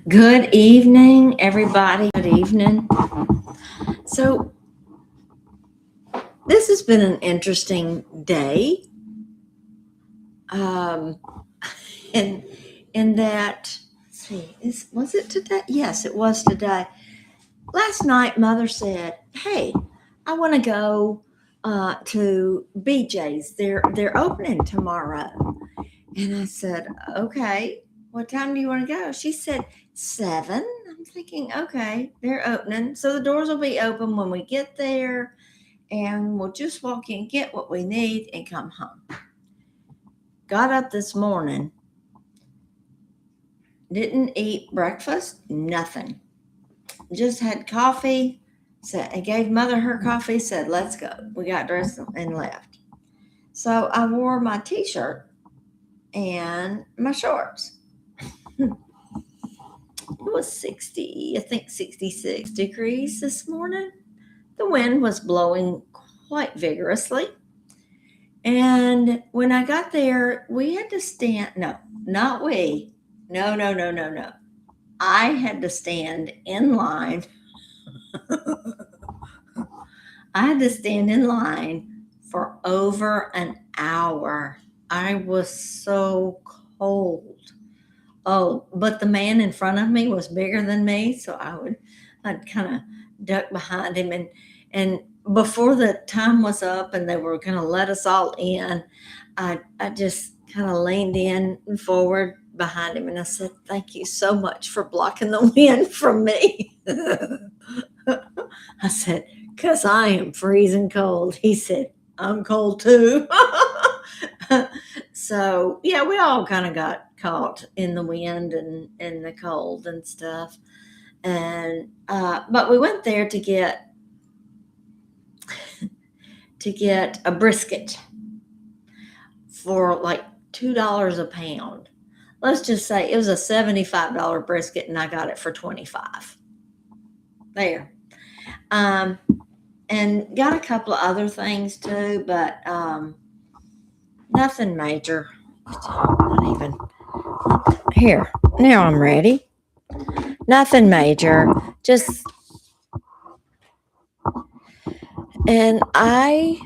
Good evening, everybody. Good evening. So, this has been an interesting day. Um, in in that, let's see, was it today? Yes, it was today. Last night, Mother said, "Hey, I want to go to BJ's. They're opening tomorrow." And I said, "Okay, what time do you want to go?" She said, 7. I'm thinking, okay, they're opening. So the doors will be open when we get there, and we'll just walk in, get what we need, and come home. Got up this morning, didn't eat breakfast, nothing. Just had coffee. Said, I gave Mother her coffee, said, let's go. We got dressed and left. So I wore my t shirt and my shorts. It was 60, I think 66 degrees this morning. The wind was blowing quite vigorously. And when I got there, we had to stand. No, not we. No, no, no, no, no. I had to stand in line. I had to stand in line for over an hour. I was so cold. Oh, but the man in front of me was bigger than me, so I'd kind of duck behind him, and before the time was up and they were going to let us all in, I just kind of leaned in and forward behind him and I said, "Thank you so much for blocking the wind from me." I said, "Cause I am freezing cold." He said, "I'm cold too." So yeah, we all kind of got caught in the wind and the cold and stuff. And but we went there to get a brisket for like $2 a pound. Let's just say it was a $75 brisket, and I got it for 25. There. Um, and got a couple of other things too, but nothing major. Not even here. Now I'm ready. Nothing major. Just and I'm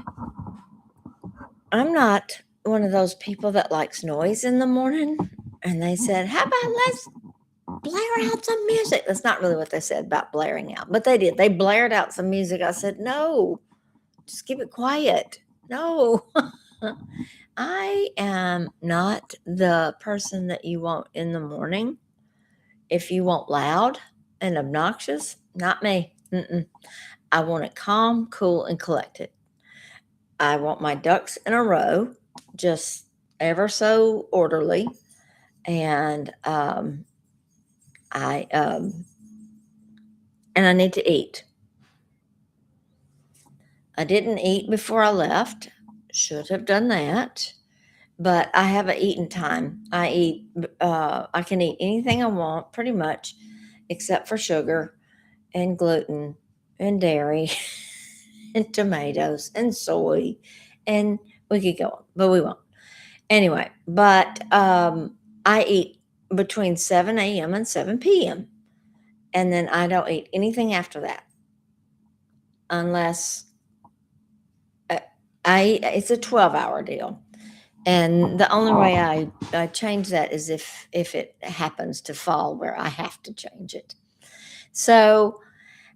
not one of those people that likes noise in the morning. And they said, "How about let's blare out some music?" That's not really what they said about blaring out, but they did. They blared out some music. I said, "No, just keep it quiet." No. I am not the person that you want in the morning. If you want loud and obnoxious, not me. Mm-mm. I want it calm, cool, and collected. I want my ducks in a row, just ever so orderly, and I and I need to eat. I didn't eat before I left. Should have done that, but I have a eating time. I eat. I can eat anything I want, pretty much, except for sugar and gluten and dairy and tomatoes and soy, and we could go on, but we won't. Anyway, but I eat between 7 a.m. and 7 p.m. And then I don't eat anything after that unless uh, it's a 12-hour deal. And the only way I change that is if it happens to fall where I have to change it. So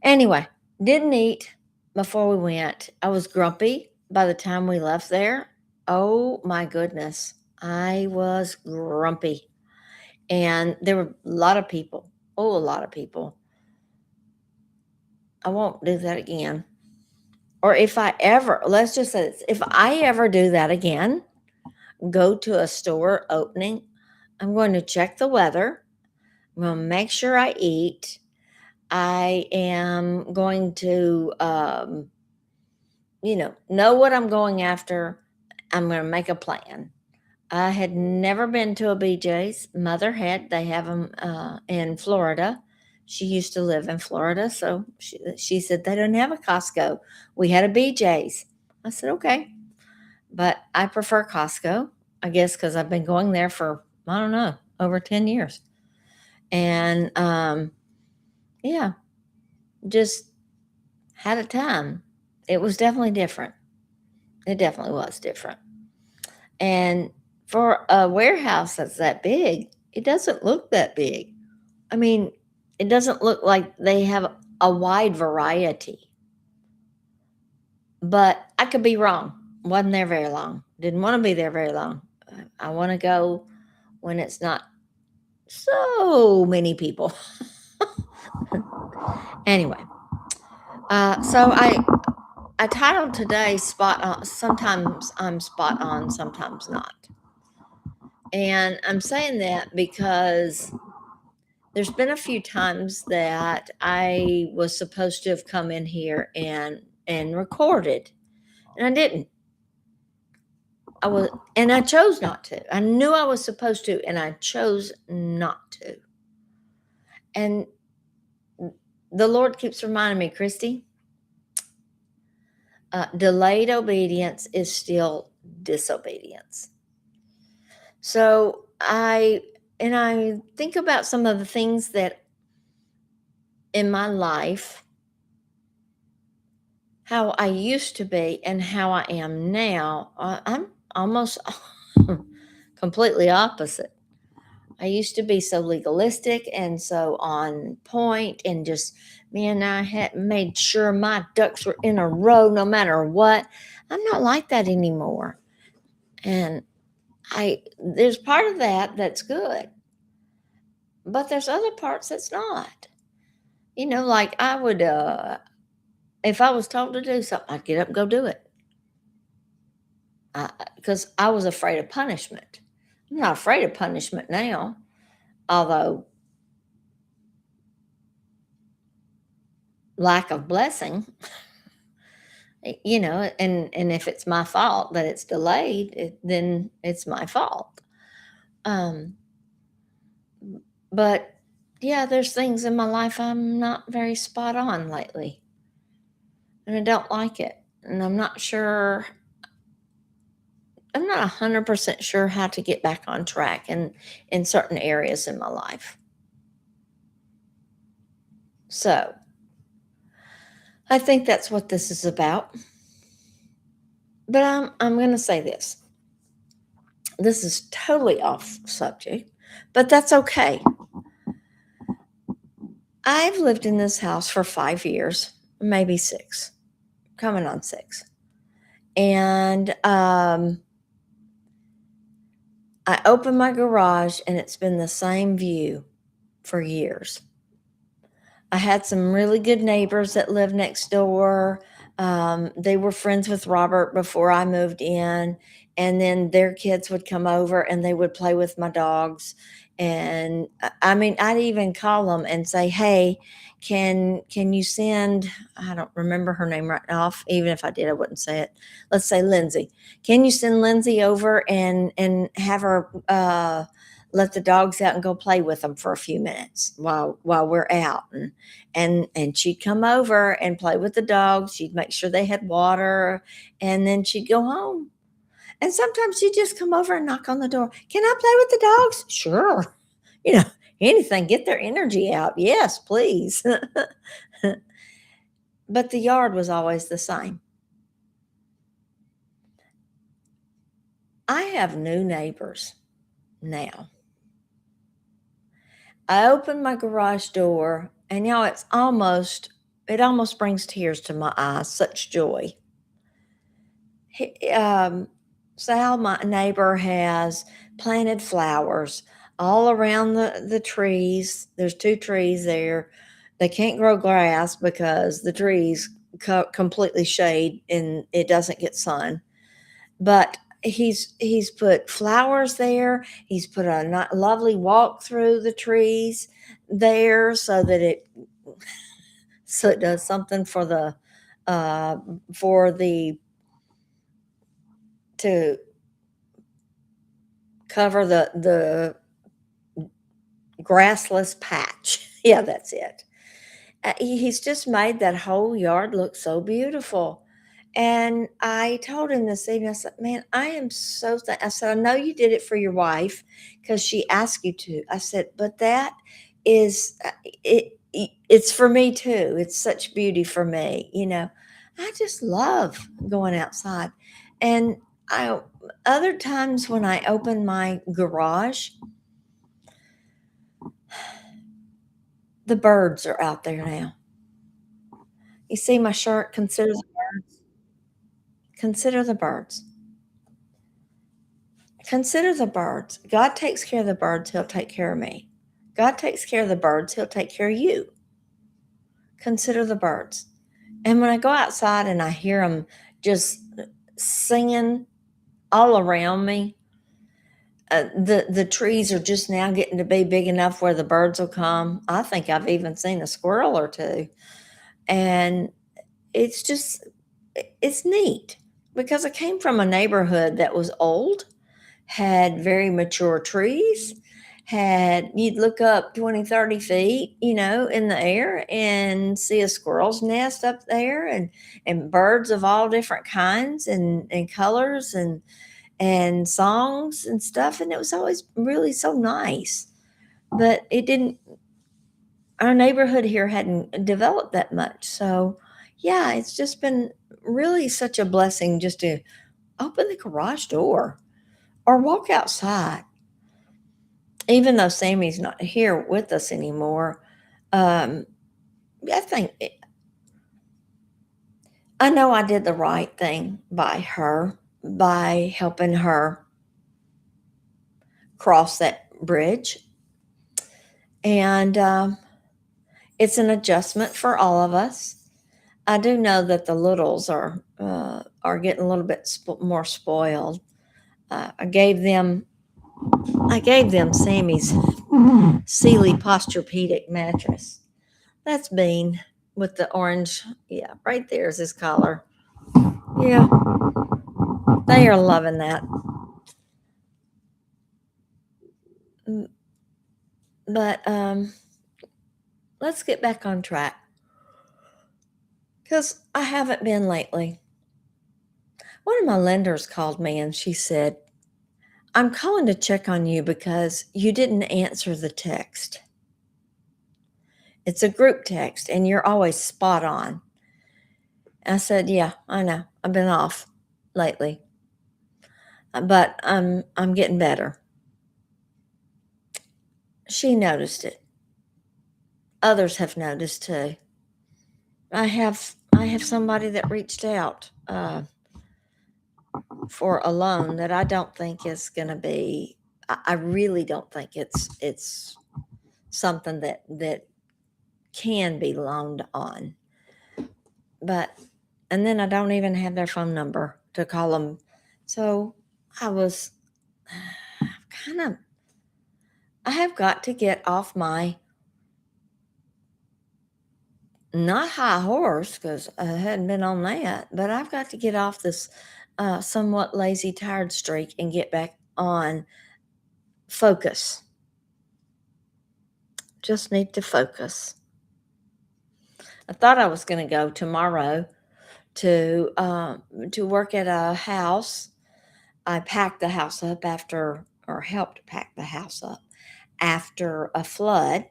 anyway, didn't eat before we went. I was grumpy by the time we left there. Oh my goodness. I was grumpy. And there were a lot of people. Oh, a lot of people. I won't do that again. Or if I ever, let's just say this, if I ever do that again, go to a store opening, I'm going to check the weather. I'm going to make sure I eat. I am going to, know what I'm going after. I'm going to make a plan. I had never been to a BJ's. Mother had. They have them in Florida. She used to live in Florida, so she said they don't have a Costco. We had a BJ's. I said, okay. But I prefer Costco, I guess, because I've been going there for, I don't know, over 10 years. And yeah, just had a time. It was definitely different. It definitely was different. And for a warehouse that's that big, it doesn't look that big. I mean, it doesn't look like they have a wide variety, but I could be wrong. Wasn't there very long. Didn't want to be there very long. I want to go when it's not so many people. Anyway, so I titled today "Spot On." Sometimes I'm spot on, sometimes not, and I'm saying that because there's been a few times that I was supposed to have come in here and recorded, and I didn't. I chose not to. I knew I was supposed to, and I chose not to. And the Lord keeps reminding me, Christy, delayed obedience is still disobedience. So I think about some of the things that in my life, how I used to be and how I am now. I'm almost completely opposite. I used to be so legalistic and so on point, and just, man, I had made sure my ducks were in a row no matter what. I'm not like that anymore. And there's part of that that's good, but there's other parts that's not. Like I would, if I was told to do something, I'd get up and go do it. Because I was afraid of punishment. I'm not afraid of punishment now, although lack of blessing, and if it's my fault that it's delayed, then it's my fault. Um, but yeah, there's things in my life I'm not very spot on lately, and I don't like it. And I'm not sure. I'm not 100% sure how to get back on track in certain areas in my life. So I think that's what this is about. But I'm going to say this. This is totally off subject, but that's okay. I've lived in this house for 5 years, maybe 6, coming on 6. And I opened my garage and it's been the same view for years. I had some really good neighbors that lived next door. They were friends with Robert before I moved in, and then their kids would come over and they would play with my dogs. And I mean, I'd even call them and say, "Hey, can you send?" I don't remember her name right off. Even if I did, I wouldn't say it. Let's say Lindsay. Can you send Lindsay over and have her let the dogs out and go play with them for a few minutes while we're out? And she'd come over and play with the dogs. She'd make sure they had water, and then she'd go home. And sometimes she'd just come over and knock on the door. Can I play with the dogs? Sure. You know, anything, get their energy out. Yes, please. But the yard was always the same. I have new neighbors now. I opened my garage door, and it almost brings tears to my eyes, such joy. He, Sal, my neighbor, has planted flowers all around the trees. There's 2 trees there. They can't grow grass because the trees completely shade and it doesn't get sun. But he's put flowers there. He's put a lovely walk through the trees there so it does something uh, for the to cover the grassless patch. Yeah, that's it. He's just made that whole yard look so beautiful. And I told him this evening, I said, "Man, I am I said, I know you did it for your wife because she asked you to." I said, "But that is it's for me too. It's such beauty for me, I just love going outside. And I other times when I open my garage, the birds are out there now. You see my shirt, consider the birds. Consider the birds. God takes care of the birds, he'll take care of me. God takes care of the birds, he'll take care of you. Consider the birds. And when I go outside and I hear them just singing all around me, the trees are just now getting to be big enough where the birds will come. I think I've even seen a squirrel or two. And it's just, it's neat because I came from a neighborhood that was old, had very mature trees, you'd look up 20, 30 feet, in the air and see a squirrel's nest up there, and birds of all different kinds and colors and songs and stuff. And it was always really so nice. But our neighborhood here hadn't developed that much. So, yeah, it's just been really such a blessing just to open the garage door or walk outside. Even though Sammy's not here with us anymore, um, I think I know I did the right thing by her, by helping her cross that bridge. And it's an adjustment for all of us. I do know that the littles are getting a little bit more spoiled. I gave them Sammy's Sealy Posturepedic mattress. That's Bean with the orange. Yeah, right there is his collar. Yeah, they are loving that. But let's get back on track because I haven't been lately. One of my lenders called me and she said, I'm calling to check on you because you didn't answer the text. It's a group text and you're always spot on. I said, yeah, I know. I've been off lately. But I'm getting better. She noticed it. Others have noticed too. I have somebody that reached out for a loan that I don't think is going to be. I really don't think it's something that can be loaned on. But and then I don't even have their phone number to call them. So I was kind of. I have got to get off my not high horse because I hadn't been on that, but I've got to get off this somewhat lazy, tired streak and get back on focus. Just need to focus. I thought I was going to go tomorrow to work at a house. I packed the house up or helped pack the house up after a flood.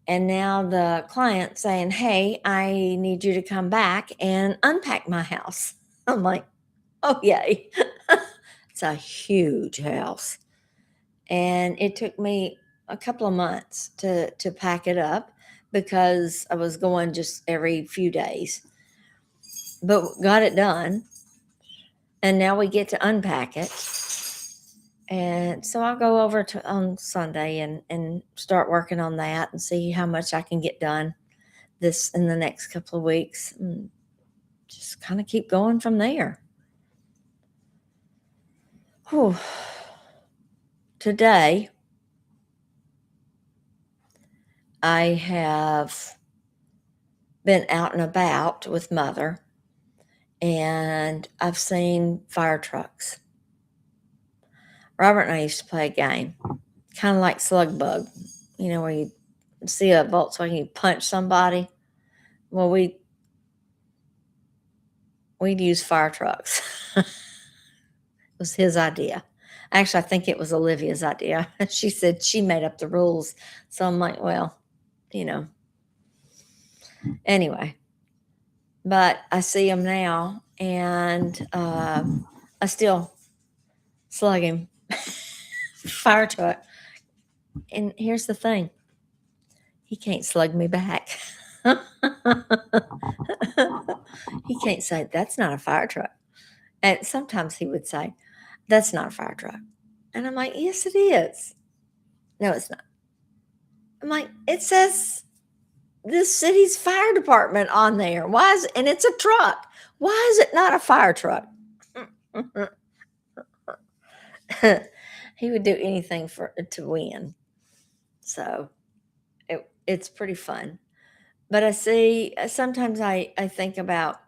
And now the client's saying, hey, I need you to come back and unpack my house. I'm like, oh, yay. It's a huge house. And it took me a couple of months to pack it up because I was going just every few days. But got it done. And now we get to unpack it. And so I'll go over on Sunday and start working on that and see how much I can get done this in the next couple of weeks. And just kind of keep going from there. Whew. Today, I have been out and about with Mother, and I've seen fire trucks. Robert and I used to play a game, kind of like Slug Bug, where you see a Volkswagen, you punch somebody. Well, we'd use fire trucks. It was his idea. Actually, I think it was Olivia's idea. She said she made up the rules. So I'm like, well, you know, anyway. But I see him now, and I still slug him. Fire truck. And here's the thing, he can't slug me back. He can't say, that's not a fire truck. And sometimes he would say, that's not a fire truck. And I'm like, yes, it is. No, it's not. I'm like, it says this city's fire department on there. Why is and it's a truck. Why is it not a fire truck? He would do anything to win. So it's pretty fun. But I see sometimes I think about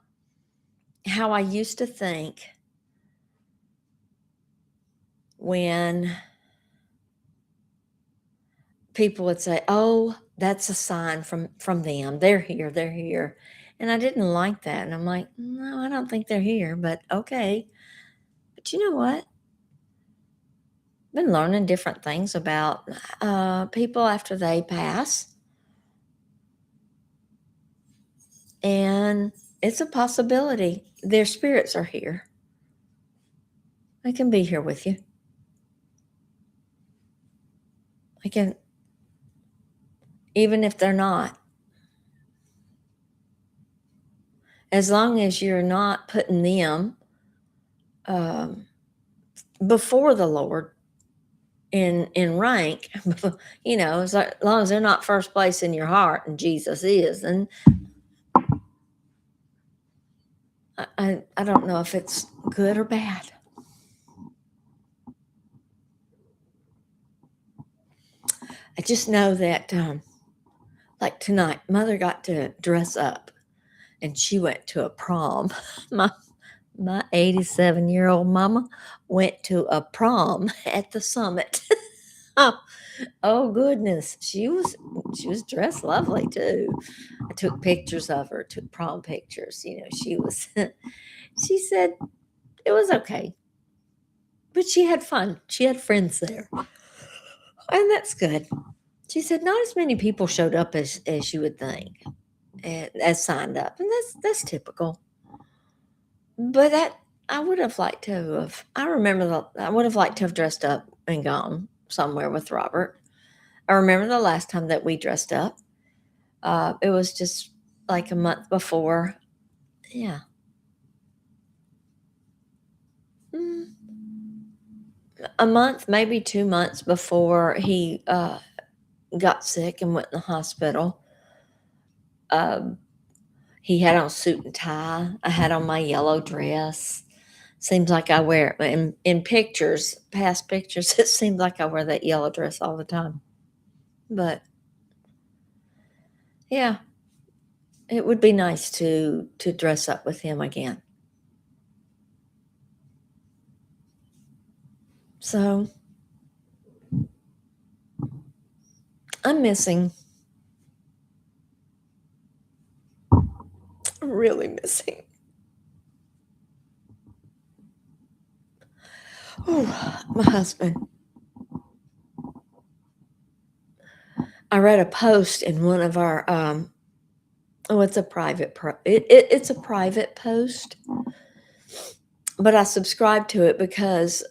how I used to think when people would say, "Oh, that's a sign from them. They're here. They're here." And I didn't like that. And I'm like, "No, I don't think they're here, but okay." But you know what? Been learning different things about people after they pass, and it's a possibility their spirits are here. They can be here with you. They can, even if they're not. As long as you're not putting them um, before the Lord in rank, as long as they're not first place in your heart and Jesus is, and I don't know if it's good or bad. I just know that like tonight, Mother got to dress up and she went to a prom. My 87-year-old mama went to a prom at the Summit. Oh goodness, she was dressed lovely too. I took pictures of her, took prom pictures. She was. She said it was okay, but she had fun. She had friends there, and that's good. She said not as many people showed up as you would think, as signed up, and that's typical. But that I would have liked to have. I remember I would have liked to have dressed up and gone somewhere with Robert. I remember the last time that we dressed up. It was just like a month before. Yeah. Mm, a month, maybe 2 months before he got sick and went in the hospital. Um, he had on a suit and tie. I had on my yellow dress. Seems like I wear it in pictures, past pictures. It seems like I wear that yellow dress all the time. But yeah, it would be nice to dress up with him again. So I'm missing. Really missing. Oh, my husband. I read a post in one of our it's a private it's a private post, but I subscribe to it because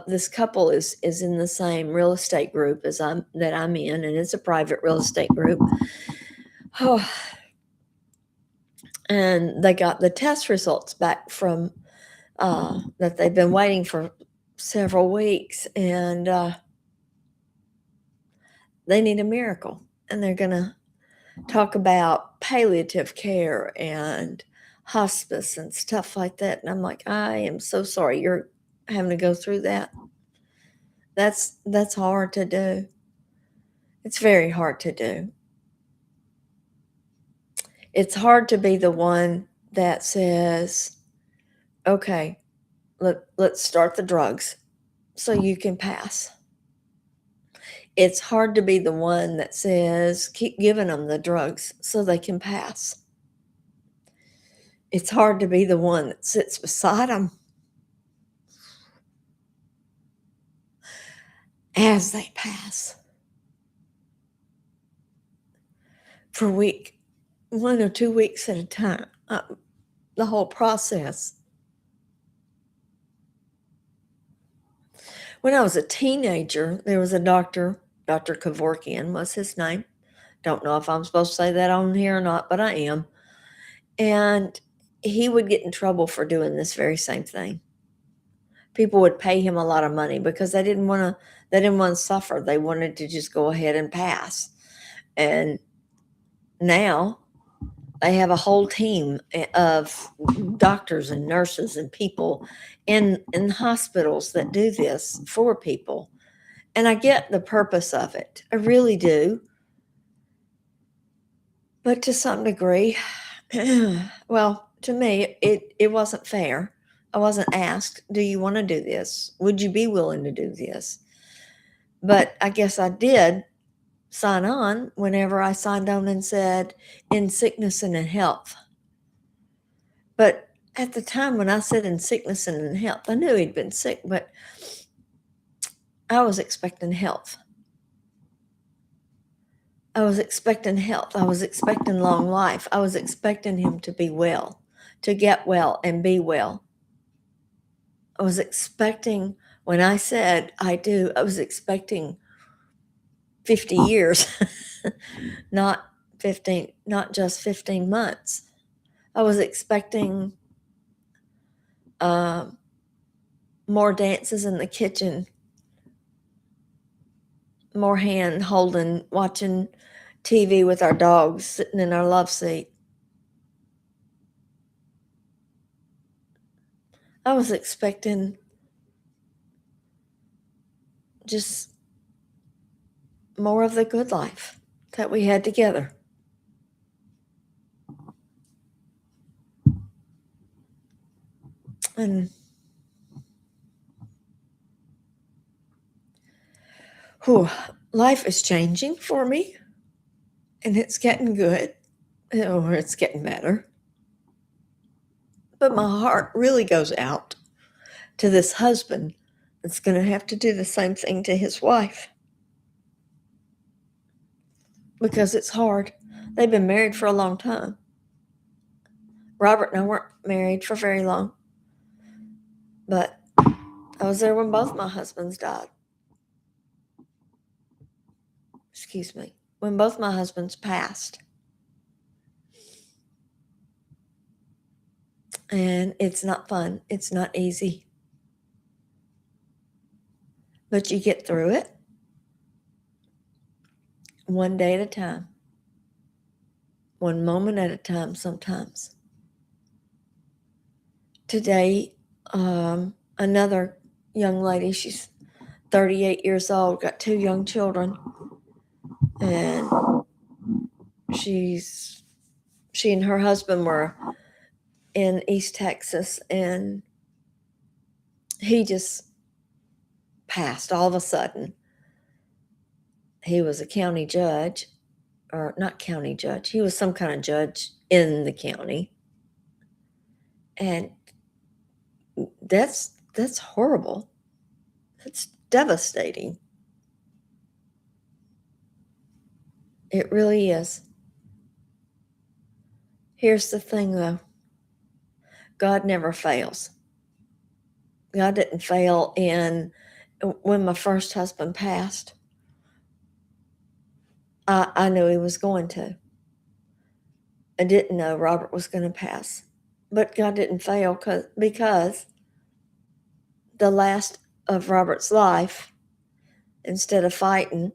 this couple is in the same real estate group as I'm in, and it's a private real estate group. Oh, and they got the test results back from that they've been waiting for several weeks, and they need a miracle, and they're gonna talk about palliative care and hospice and stuff like that. And I'm like, I am so sorry you're having to go through that. That's hard to do. It's very hard to do. It's hard to be the one that says, okay, let's start the drugs so you can pass. It's hard to be the one that says, keep giving them the drugs so they can pass. It's hard to be the one that sits beside them as they pass for a week, 1 or 2 weeks at a time, the whole process. When I was a teenager, there was a doctor, Dr. Kevorkian was his name. Don't know if I'm supposed to say that on here or not, but I am. And he would get in trouble for doing this very same thing. People would pay him a lot of money because they didn't want to suffer. They wanted to just go ahead and pass. And now they have a whole team of doctors and nurses and people in hospitals that do this for people. And I get the purpose of it. I really do. But to some degree, well, to me, it wasn't fair. I wasn't asked, do you want to do this? Would you be willing to do this? But I guess I did sign on whenever I signed on and said, in sickness and in health. But at the time when I said in sickness and in health, I knew he'd been sick, but I was expecting health. I was expecting health. I was expecting long life. I was expecting him to be well, to get well and be well. I was expecting, when I said I do, I was expecting 50 years, not just 15 months. I was expecting more dances in the kitchen, more hand holding, watching TV with our dogs, sitting in our love seat. I was expecting just more of the good life that we had together. And life is changing for me, and it's getting good, or it's getting better. But my heart really goes out to this husband that's going to have to do the same thing to his wife, because it's hard. They've been married for a long time. Robert and I weren't married for very long, but I was there when both my husbands died. Excuse me. When both my husbands passed. And it's not fun. It's not easy. But you get through it one day at a time, one moment at a time sometimes. Today, another young lady, she's 38 years old, got 2 young children, and she and her husband were in East Texas, and he just passed all of a sudden. He was a county judge, or not county judge, he was some kind of judge in the county. And that's horrible. That's devastating. It really is. Here's the thing, though. God never fails. God didn't fail when my first husband passed. I knew he was going to. I didn't know Robert was going to pass. But God didn't fail because the last of Robert's life, instead of fighting,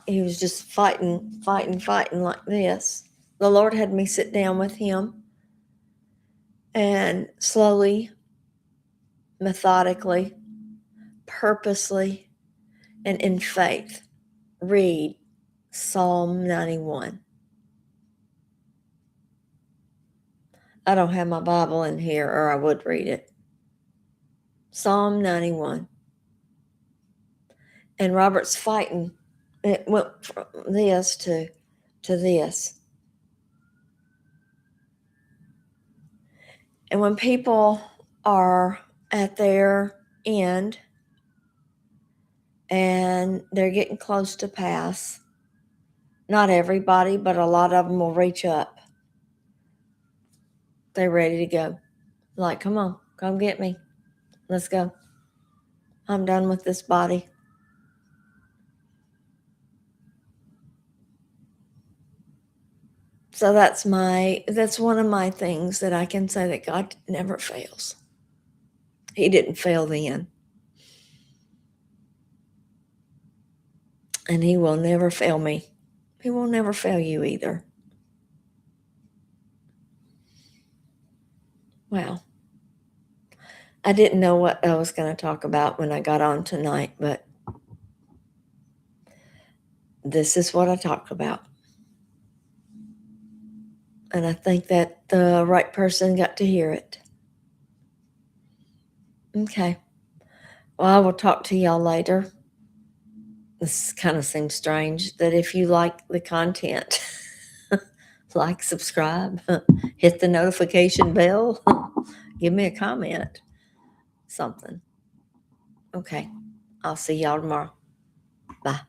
he was just fighting like this. The Lord had me sit down with him and slowly, methodically, purposely, and in faith read Psalm 91. I don't have my Bible in here, or I would read it. Psalm 91. And Robert's fighting. It went from this to this. And when people are at their end, and they're getting close to pass. Not everybody, but a lot of them will reach up. They're ready to go. Like, come on, come get me. Let's go. I'm done with this body. So that's one of my things that I can say that God never fails. He didn't fail then. And he will never fail me. He will never fail you either. Wow. I didn't know what I was going to talk about when I got on tonight, but this is what I talk about. And I think that the right person got to hear it. Okay. Well, I will talk to y'all later. This kind of seems strange that if you like the content, like, subscribe, hit the notification bell, give me a comment, something. Okay. I'll see y'all tomorrow. Bye.